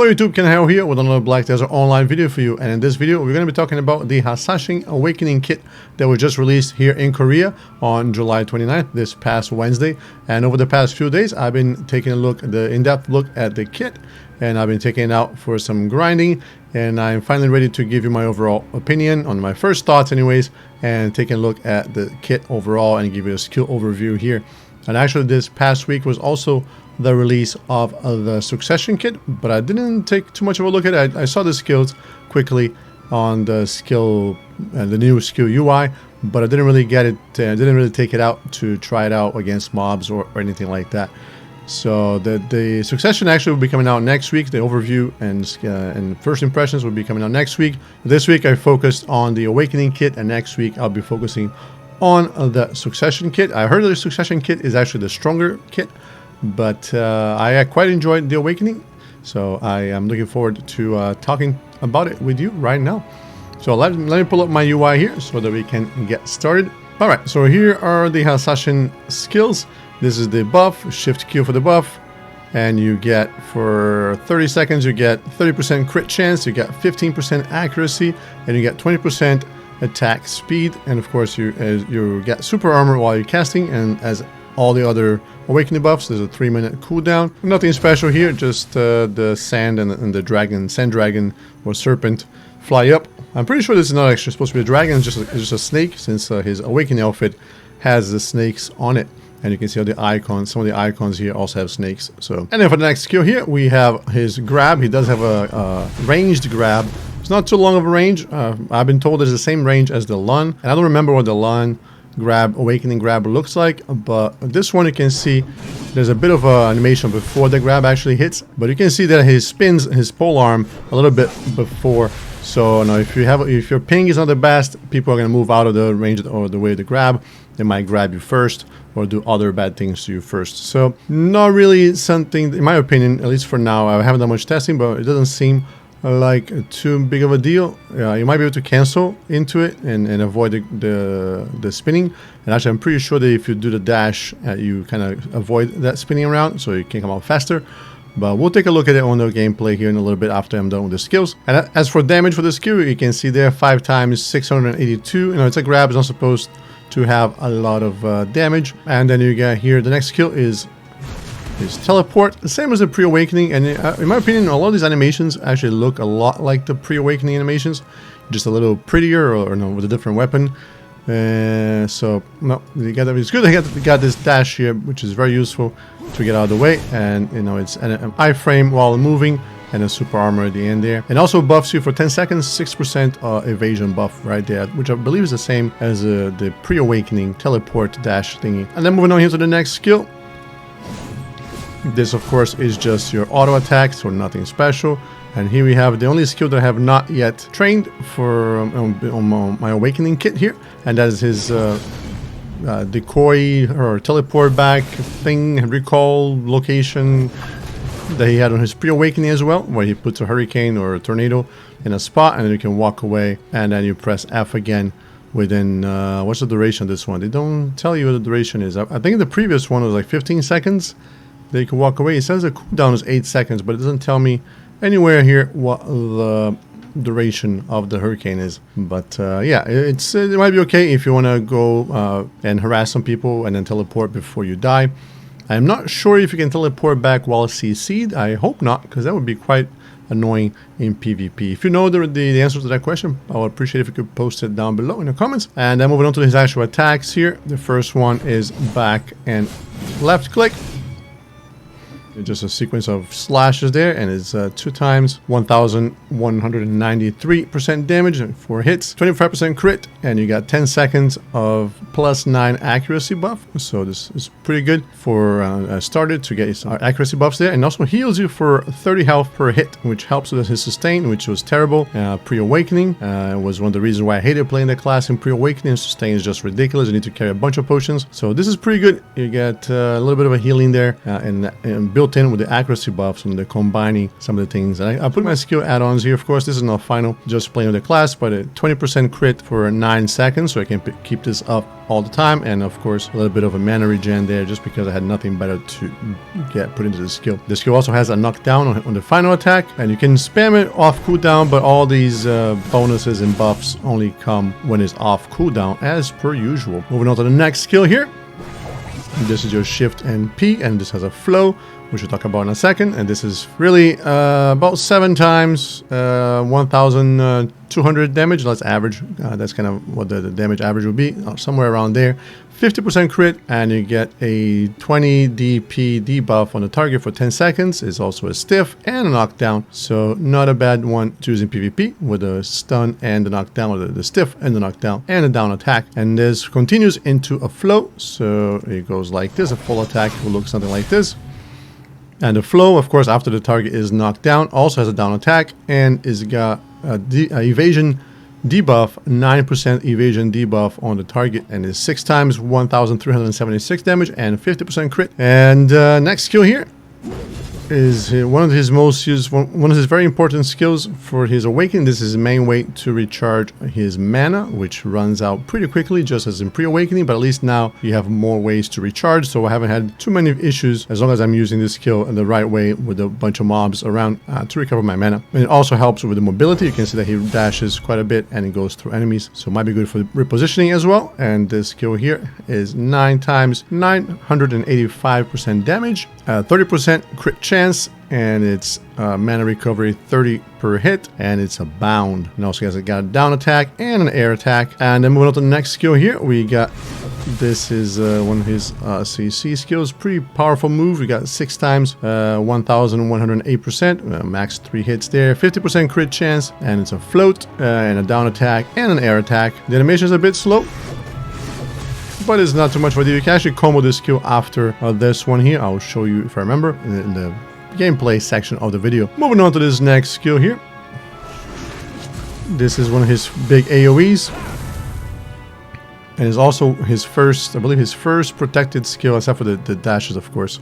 Hello YouTube, Ken here with another Black Desert online video for you, and in this video we're going to be talking about the Hashashin Awakening kit that was just released here in Korea on July 29th, this past Wednesday. And over the past few days I've been taking a look, the in-depth look at the kit, and I've been taking it out for some grinding, and I'm finally ready to give you my overall opinion on my first thoughts anyways, and taking a look at the kit overall and give you a skill overview here. And actually this past week was also the release of the Succession kit, but I didn't take too much of a look at it. I saw the skills quickly on the skill, the new skill UI, but I didn't really get it. I didn't really take it out to try it out against mobs or anything like that. So the Succession actually will be coming out next week. The overview and first impressions will be coming out next week. This week I focused on the Awakening kit, and next week I'll be focusing on the Succession kit. I heard the Succession kit is actually the stronger kit, but I quite enjoyed the Awakening, so I am looking forward to talking about it with you right now. So let me pull up my UI here so that we can get started. Alright, so here are the Hashashin skills. This is the buff, Shift Q for the buff, and you get for 30 seconds you get 30% crit chance, you get 15% accuracy, and you get 20% attack speed, and of course you get super armor while you're casting, and as all the other Awakening buffs, there's a 3-minute cooldown. Nothing special here, just the sand and the dragon, sand dragon or serpent fly up. I'm pretty sure this is not actually supposed to be a dragon, it's just a snake, since his Awakening outfit has the snakes on it. And you can see all the icons, some of the icons here also have snakes. So, and then for the next skill here, we have his grab. He does have a ranged grab. It's not too long of a range. I've been told it's the same range as the Lun, and I don't remember what the Lun grab, Awakening grab looks like, but this one you can see there's a bit of a animation before the grab actually hits, but you can see that he spins his pole arm a little bit before. So now if your ping is not the best, people are going to move out of the range or the way to grab. They might grab you first or do other bad things to you first. So not really something, in my opinion, at least for now. I haven't done much testing, but it doesn't seem like too big of a deal. You might be able to cancel into it and avoid the spinning. And actually I'm pretty sure that if you do the dash, you kind of avoid that spinning around, so you can come out faster. But we'll take a look at it on the gameplay here in a little bit after I'm done with the skills. And as for damage for the skill, you can see there 5 times 682. You know, it's a grab, it's not supposed to have a lot of damage. And then you get here, the next skill is teleport, the same as the pre-awakening, and in my opinion a lot of these animations actually look a lot like the pre-awakening animations, just a little prettier, or no, with a different weapon. So no, it's good they got this dash here, which is very useful to get out of the way, and you know, it's an iframe while moving and a super armor at the end there, and also buffs you for 10 seconds 6% evasion buff right there, which I believe is the same as the pre-awakening teleport dash thingy. And then moving on here to the next skill. This of course is just your auto attack, so nothing special. And here we have the only skill that I have not yet trained for on my Awakening kit here, and that is his Decoy or teleport back thing, recall location that he had on his pre-awakening as well, where he puts a hurricane or a tornado in a spot and then you can walk away, and then you press F again within what's the duration of this one? They don't tell you what the duration is. I think the previous one was like 15 seconds that you can walk away. It says the cooldown is 8 seconds, but it doesn't tell me anywhere here what the duration of the hurricane is. But yeah, it might be okay if you want to go and harass some people and then teleport before you die. I'm not sure if you can teleport back while CC'd. I hope not, because that would be quite annoying in PvP. If you know the answer to that question, I would appreciate if you could post it down below in the comments. And then moving on to his actual attacks here. The first one is back and left click. Just a sequence of slashes there, and it's 2 times 1193% damage and 4 hits, 25% crit, and you got 10 seconds of +9 accuracy buff. So this is pretty good for a starter to get his accuracy buffs there, and also heals you for 30 health per hit, which helps with his sustain, which was terrible. Pre-awakening was one of the reasons why I hated playing the class in pre-awakening. Sustain is just ridiculous. You need to carry a bunch of potions, so this is pretty good. You get a little bit of a healing there, and built built in with the accuracy buffs, and they're combining some of the things. And I put my skill add-ons here. Of course, this is not final, just playing with the class, but a 20% crit for 9 seconds, so I can keep this up all the time. And of course, a little bit of a mana regen there, just because I had nothing better to get put into the skill. The skill also has a knockdown on the final attack, and you can spam it off cooldown, but all these bonuses and buffs only come when it's off cooldown, as per usual. Moving on to the next skill here. This is your shift and P, and this has a flow, which we'll talk about in a second. And this is really about 7 times 1,200 damage. Let's average. That's kind of what the damage average would be, somewhere around there. 50% crit, and you get a 20 DP debuff on the target for 10 seconds. It's also a stiff and a knockdown, so not a bad one to use in PvP with a stun and the knockdown, or the stiff and the knockdown and a down attack. And this continues into a flow, so it goes like this. A full attack will look something like this. And the flow, of course, after the target is knocked down, also has a down attack, and is got a evasion debuff, 9% evasion debuff on the target, and is 6 times 1,376 damage and 50% crit. And next skill here is one of his most used, one of his very important skills for his awakening. This is his main way to recharge his mana, which runs out pretty quickly, just as in pre-awakening, but at least now you have more ways to recharge, so I haven't had too many issues as long as I'm using this skill in the right way with a bunch of mobs around to recover my mana. And it also helps with the mobility. You can see that he dashes quite a bit and it goes through enemies, so it might be good for repositioning as well. And this skill here is 9 times 985% damage, 30% crit chance, and it's mana recovery 30 per hit, and it's a bound. And also got a down attack and an air attack. And then moving on to the next skill here, we got, this is one of his CC skills. Pretty powerful move. We got 6 times 1,108%, max 3 hits there, 50% crit chance, and it's a float and a down attack and an air attack. The animation is a bit slow, but it's not too much for you. You can actually combo this skill after this one here. I'll show you if I remember in the gameplay section of the video. Moving on to this next skill here. This is one of his big AoEs, and it's also his first, I believe, his first protected skill, except for the dashes, of course,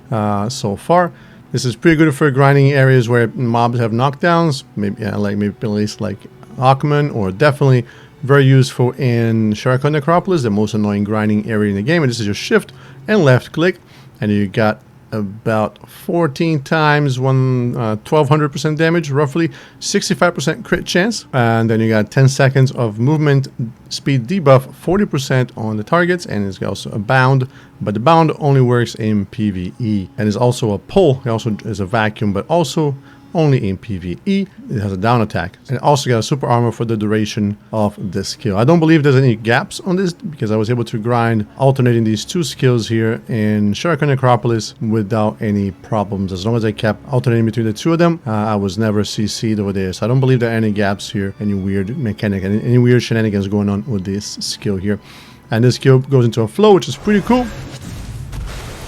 so far. This is pretty good for grinding areas where mobs have knockdowns, maybe maybe at least like Ackman, or definitely very useful in Shuriken Necropolis, the most annoying grinding area in the game. And this is your shift and left click, and you got about 14 times 1,200% damage, roughly 65% crit chance, and then you got 10 seconds of movement speed debuff, 40% on the targets, and it's also a bound, but the bound only works in PvE, and is also a pull. It also is a vacuum, but also only in PvE. It has a down attack, and it also got a super armor for the duration of this skill. I don't believe there's any gaps on this, because I was able to grind alternating these 2 skills here in Shuriken Necropolis without any problems. As long as I kept alternating between the 2 of them, I was never CC'd over there. So I don't believe there are any gaps here, any weird mechanic, any weird shenanigans going on with this skill here. And this skill goes into a flow, which is pretty cool,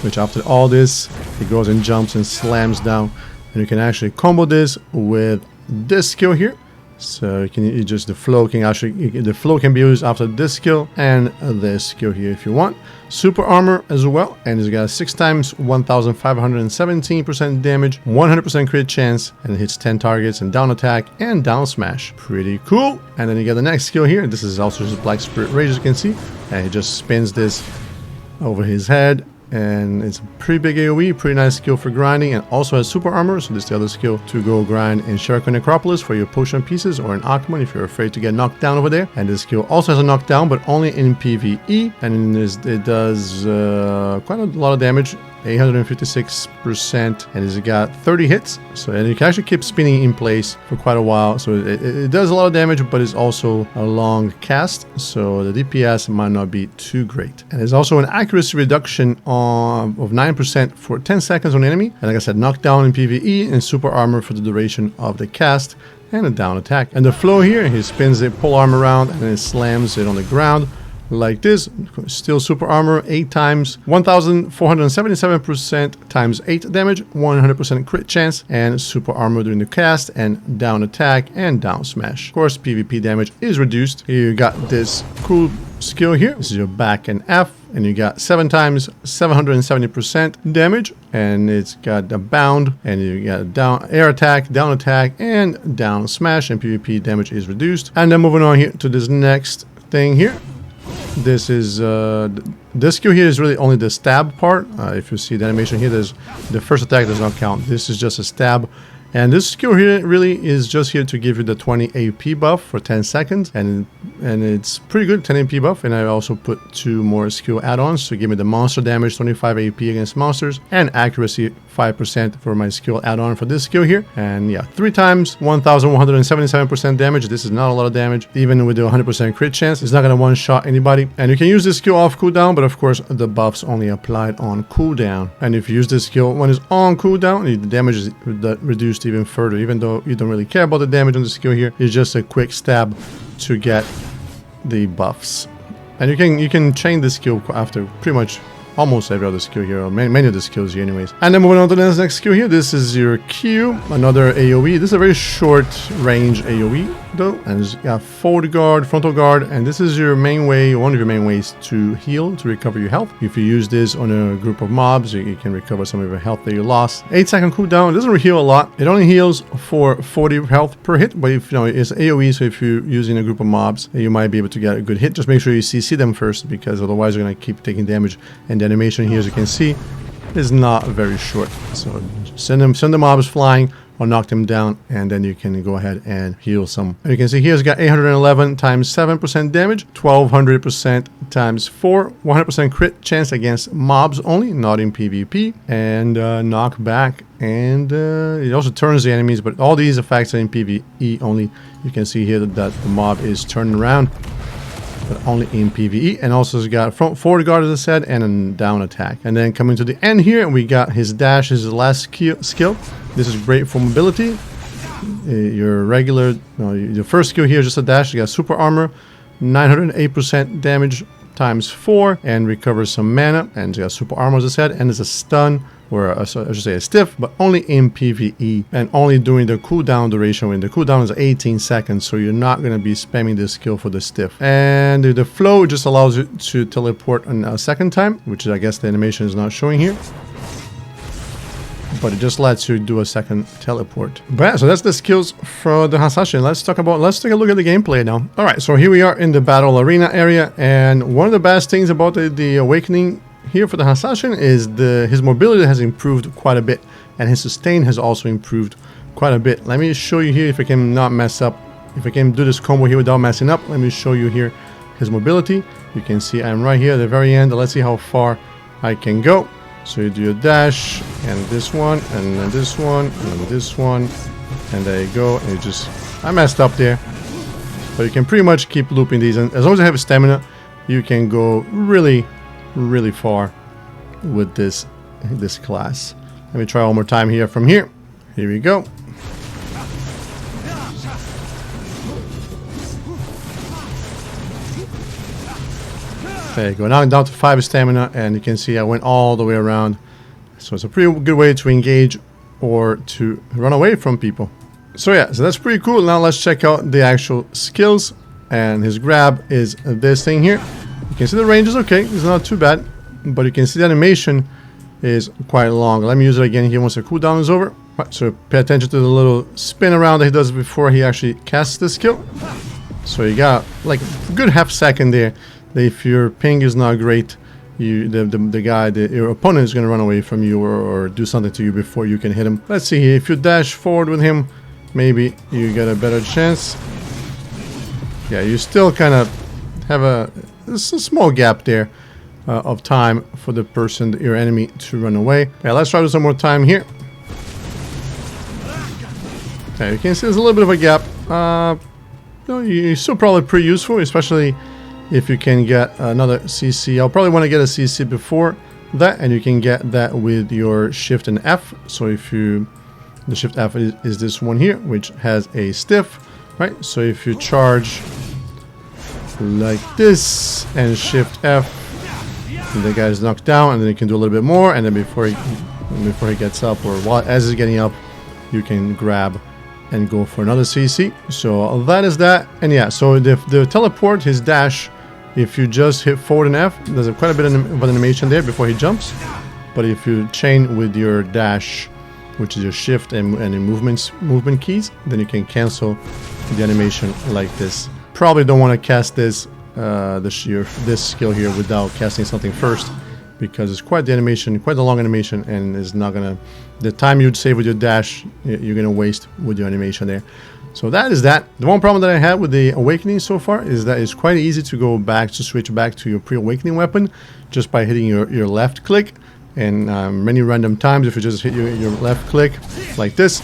which after all this, it goes and jumps and slams down. And you can actually combo this with this skill here. So you can the flow can be used after this skill and this skill here if you want. Super armor as well, and it's got 6 times 1,517% damage, 100% crit chance, and it hits 10 targets, and down attack and down smash. Pretty cool. And then you get the next skill here. This is also his Black Spirit Rage, as you can see, and he just spins this over his head. And it's a pretty big AoE, pretty nice skill for grinding, and also has super armor. So this is the other skill to go grind in Shuriken Necropolis for your potion pieces, or in Ackman if you're afraid to get knocked down over there. And this skill also has a knockdown, but only in PvE, and it does quite a lot of damage, 856%, and it's got 30 hits. So, and you can actually keep spinning in place for quite a while. So it does a lot of damage, but it's also a long cast, so the DPS might not be too great. And there's also an accuracy reduction of 9% for 10 seconds on enemy. And like I said, knockdown in PvE, and super armor for the duration of the cast, and a down attack. And the flow here, he spins the pole arm around and then slams it on the ground like this. Still super armor, 8 times 1477% times 8 damage, 100% crit chance, and super armor during the cast, and down attack and down smash. Of course, PvP damage is reduced. You got this cool skill here. This is your back and F, and you got 7 times 770% damage, and it's got a bound, and you got down air attack, down attack, and down smash, and PvP damage is reduced. And then moving on here to this next thing here. This is this skill here is really only the stab part. If you see the animation here, there's the first attack does not count. This is just a stab. And this skill here really is just here to give you the 20 AP buff for 10 seconds. And it's pretty good, 10 AP buff. And I also put 2 more skill add-ons to give me the monster damage, 25 AP against monsters, and accuracy 5% for my skill add-on for this skill here. And yeah, 3 times 1177% damage. This is not a lot of damage. Even with the 100% crit chance, it's not going to one-shot anybody. And you can use this skill off cooldown, but of course the buffs only applied on cooldown. And if you use this skill when it's on cooldown, the damage is reduced even further. Even though you don't really care about the damage on the skill here, it's just a quick stab to get the buffs. And you can chain this skill after pretty much almost every other skill here, or many of the skills here anyways. And then moving on to the next skill here, this is your Q, another AoE. This is a very short range AoE though, and it's got forward guard, frontal guard, and this is your main way, one of your main ways to heal, to recover your health. If you use this on a group of mobs, you can recover some of your health that you lost. 8-second cooldown. It doesn't heal a lot. It only heals for 40 health per hit, but if you know it's AoE, so if you're using a group of mobs, you might be able to get a good hit. Just make sure you CC them first, because otherwise you're gonna keep taking damage. And the animation here, as you can see, is not very short. So send the mobs flying or knock them down, and then you can go ahead and heal some. And you can see here it's got 811 times 7% damage, 1200% times 4, 100% crit chance against mobs only, not in PvP, and knockback. And it also turns the enemies, but all these effects are in PvE only. You can see here that the mob is turned around, but only in PvE. And also it's got forward guard, as I said, and a down attack. And then coming to the end here, we got his dash, his last skill. This is great for mobility. Your regular, your first skill here is just a dash. You got super armor, 908% damage times 4, and recovers some mana. And you got super armor, as I said, and it's a stun, or I should say a stiff, but only in PvE, and only during the cooldown duration, when the cooldown is 18 seconds, so you're not going to be spamming this skill for the stiff. And the flow just allows you to teleport a second time, which I guess the animation is not showing here, but it just lets you do a second teleport. But yeah, so that's the skills for the Hashashin. Let's take a look at the gameplay now. All right, so here we are in the battle arena area, and one of the best things about the Awakening here for the Hashashin is his mobility has improved quite a bit, and his sustain has also improved quite a bit. Let me show you here if I can not mess up. If I can do this combo here without messing up, let me show you here his mobility. You can see I'm right here at the very end. Let's see how far I can go. So you do a dash, and this one, and then this one, and then this one, and there you go. And I messed up there, but you can pretty much keep looping these, and as long as you have stamina, you can go really far with this class. Let me try one more time here from here. Here we go. There you go. Now I'm down to 5 stamina, and you can see I went all the way around. So it's a pretty good way to engage or to run away from people. So yeah, so that's pretty cool. Now let's check out the actual skills. And his grab is this thing here. You can see the range is okay. It's not too bad, but you can see the animation is quite long. Let me use it again here once the cooldown is over. Right, so pay attention to the little spin around that he does before he actually casts the skill. So you got like a good half second there. If your ping is not great, your opponent is going to run away from you or do something to you before you can hit him. Let's see here. If you dash forward with him, maybe you get a better chance. Yeah, you still kind of have a small gap there of time for the person, your enemy, to run away. Yeah, let's try this one more time here. Okay, you can see there's a little bit of a gap. It's still probably pretty useful, especially if you can get another CC. I'll probably want to get a CC before that, and you can get that with your Shift and F. So if the Shift F is this one here, which has a stiff, right? So if you charge like this, and shift F. And the guy's knocked down, and then you can do a little bit more, and then before he gets up, or while as he's getting up, you can grab and go for another CC. So that is that. And yeah, so the teleport, his dash, if you just hit forward and F, there's quite a bit of an animation there before he jumps. But if you chain with your dash, which is your shift and your movement keys, then you can cancel the animation like this. Probably don't want to cast this this skill here without casting something first, because it's quite the animation, quite a long animation, and it's not gonna, the time you'd save with your dash, you're gonna waste with your animation there. So that is that. The one problem that I had with the Awakening so far is that it's quite easy to go back, to switch back to your pre-Awakening weapon just by hitting your left click, and many random times if you just hit your left click like this.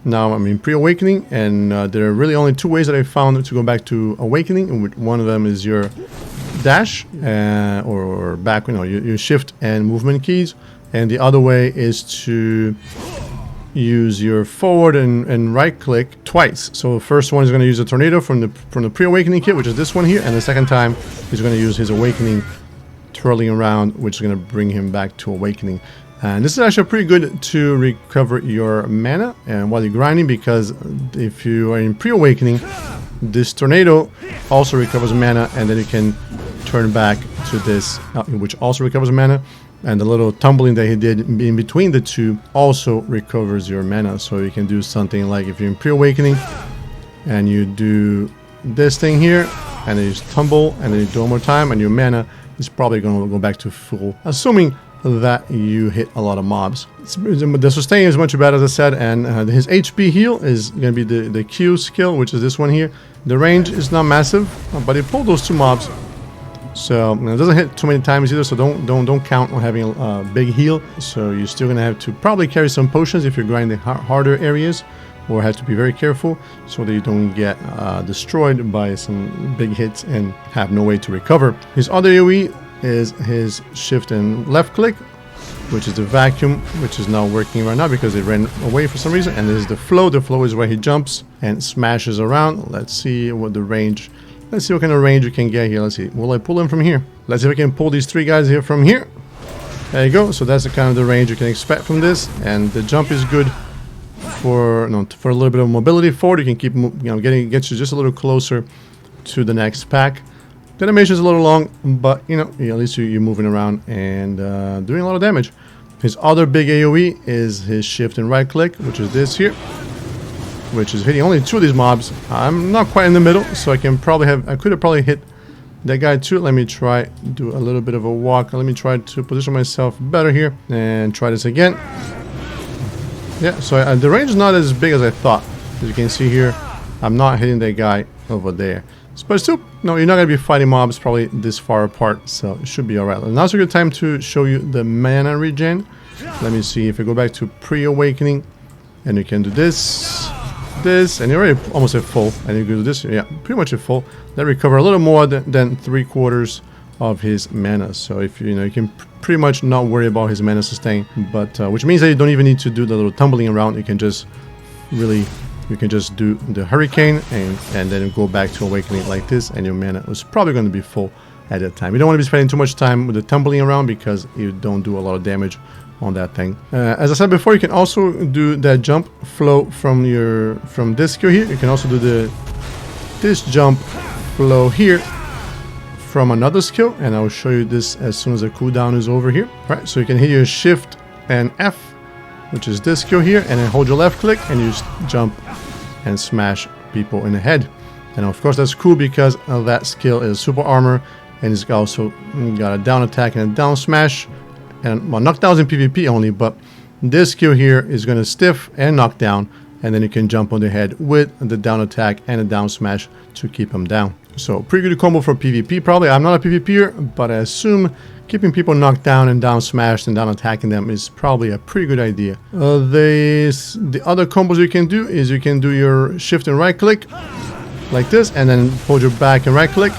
Now I'm in pre-Awakening, and there are really only two ways that I found to go back to Awakening, and one of them is your dash or back, your shift and movement keys, and the other way is to use your forward and right click twice. So the first one is going to use a tornado from the pre-Awakening kit, which is this one here, and the second time he's going to use his Awakening twirling around, which is going to bring him back to Awakening. And this is actually pretty good to recover your mana and while you're grinding, because if you are in pre-Awakening, this tornado also recovers mana, and then you can turn back to this, which also recovers mana, and the little tumbling that he did in between the two also recovers your mana. So you can do something like, if you're in pre-Awakening and you do this thing here, and then you just tumble, and then you do one more time, and your mana is probably going to go back to full, assuming that you hit a lot of mobs. The sustain is much better, as I said, and his HP heal is going to be the Q skill, which is this one here. The range is not massive, but he pulled those two mobs, so it doesn't hit too many times either. So don't count on having a big heal. So you're still going to have to probably carry some potions if you're grinding harder areas, or have to be very careful so that you don't get destroyed by some big hits and have no way to recover. His other AoE is his shift and left click, which is the vacuum, which is not working right now because it ran away for some reason. And this is the flow. The flow is where he jumps and smashes around. Let's see what the range, let's see what kind of range you can get here. Let's see, will I pull him from here? Let's see if I can pull these three guys here from here. There you go. So that's the kind of the range you can expect from this. And the jump is good for a little bit of mobility forward. You can keep, gets you just a little closer to the next pack. The animation is a little long, but at least you're moving around and doing a lot of damage. His other big AoE is his shift and right click, which is this here, which is hitting only two of these mobs. I'm not quite in the middle, so I could have probably hit that guy too. Let me try do a little bit of a walk. Let me try to position myself better here and try this again. Yeah, so the range is not as big as I thought. As you can see here, I'm not hitting that guy over there. But still, no, you're not going to be fighting mobs probably this far apart, so it should be alright. Now's a good time to show you the mana regen. Let me see if I go back to pre-Awakening, and you can do this, and you're already almost at full, and you can do this, yeah, pretty much at full. That recover a little more than 3/4 of his mana. So if you can pretty much not worry about his mana sustain, but which means that you don't even need to do the little tumbling around. You can just do the hurricane and then go back to Awakening like this, and your mana was probably going to be full at that time. You don't want to be spending too much time with the tumbling around because you don't do a lot of damage on that thing. As I said before, you can also do that jump flow from this skill here. You can also do this jump flow here from another skill, and I will show you this as soon as the cooldown is over here. All right, so you can hit your shift and F, which is this skill here, and then hold your left click and you just jump and smash people in the head. And of course that's cool because that skill is super armor, and it's also got a down attack and a down smash, and well, knockdowns in PvP only, but this skill here is going to stiff and knock down, and then you can jump on the head with the down attack and a down smash to keep them down. So pretty good combo for PvP probably. I'm not a PvPer, but I assume keeping people knocked down and down smashed and down attacking them is probably a pretty good idea. The other combos you can do is you can do your shift and right click like this, and then hold your back and right click,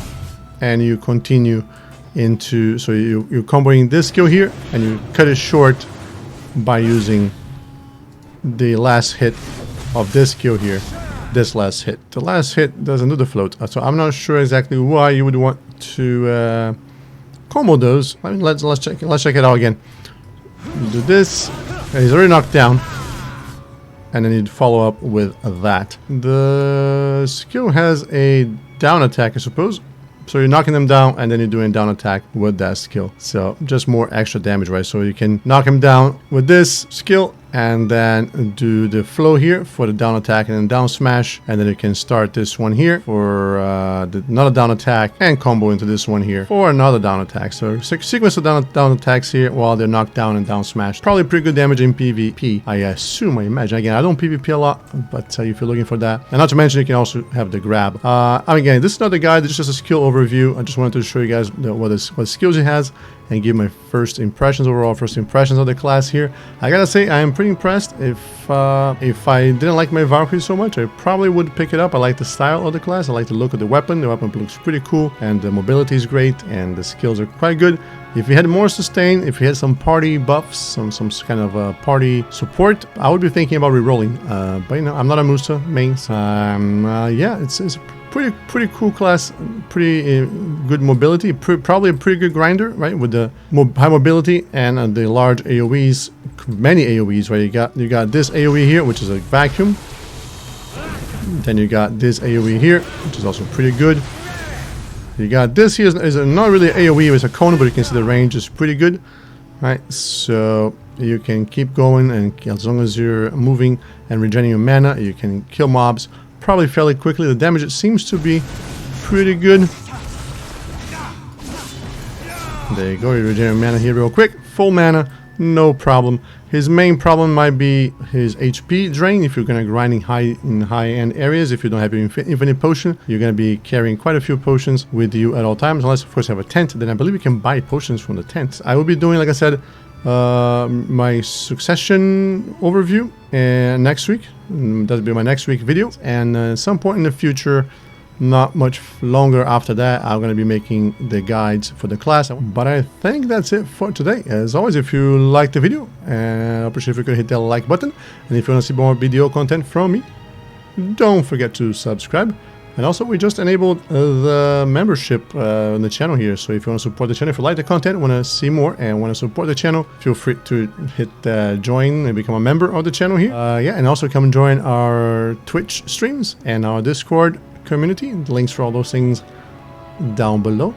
and you continue into, so you're comboing this skill here, and you cut it short by using the last hit of this skill here, this last hit. The last hit doesn't do the float, so I'm not sure exactly why you would want to combo those. I mean, let's check it out again. You do this. He's already knocked down, and then you'd follow up with that. The skill has a down attack, I suppose. So you're knocking them down, and then you're doing a down attack with that skill. So just more extra damage, right? So you can knock him down with this skill, and then do the flow here for the down attack and then down smash, and then you can start this one here for another down attack and combo into this one here for another down attack. So sequence of down attacks here while they're knocked down and down smashed. Probably pretty good damage in PvP, I assume, I imagine. Again, I don't PvP a lot, but if you're looking for that. And not to mention, you can also have the grab. Again, this is not the guide, this is just a skill overview. I just wanted to show you guys what skills he has and give my first impressions, overall first impressions of the class here. I gotta say, I am pretty impressed. If I didn't like my Valkyrie so much, I probably would pick it up. I like the style of the class. I like the look of the weapon. The weapon looks pretty cool, and the mobility is great, and the skills are quite good. If you had more sustain, if you had some party buffs, some kind of party support, I would be thinking about re-rolling. But you know, I'm not a Musa main. So, yeah, it's pretty cool class, pretty good mobility, probably a pretty good grinder, right? With the high mobility and the large AoEs, many AoEs, right? You got this AoE here, which is a vacuum. Then you got this AoE here, which is also pretty good. You got this here is not really an AoE, it's a cone, but you can see the range is pretty good, right? So you can keep going, and as long as you're moving and regenerating your mana, you can kill mobs probably fairly quickly. The damage, it seems to be pretty good. There you go, you regenerate mana here real quick. Full mana, no problem. His main problem might be his HP drain. If you're gonna grind in high-end areas, if you don't have your infinite potion, you're gonna be carrying quite a few potions with you at all times, unless of course you have a tent. Then I believe you can buy potions from the tent. I will be doing, like I said, my Succession overview next week. That'll be my next week video, and at some point in the future, not much longer after that, I'm going to be making the guides for the class. But I think that's it for today. As always, if you liked the video, I appreciate if you could hit that like button, and if you want to see more video content from me, don't forget to subscribe. And also, we just enabled the membership on the channel here. So if you want to support the channel, if you like the content, want to see more, and want to support the channel, feel free to hit join and become a member of the channel here. Yeah, and also come and join our Twitch streams and our Discord community. The links for all those things down below.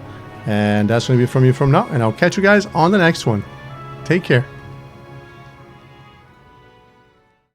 And that's going to be from me from now. And I'll catch you guys on the next one. Take care.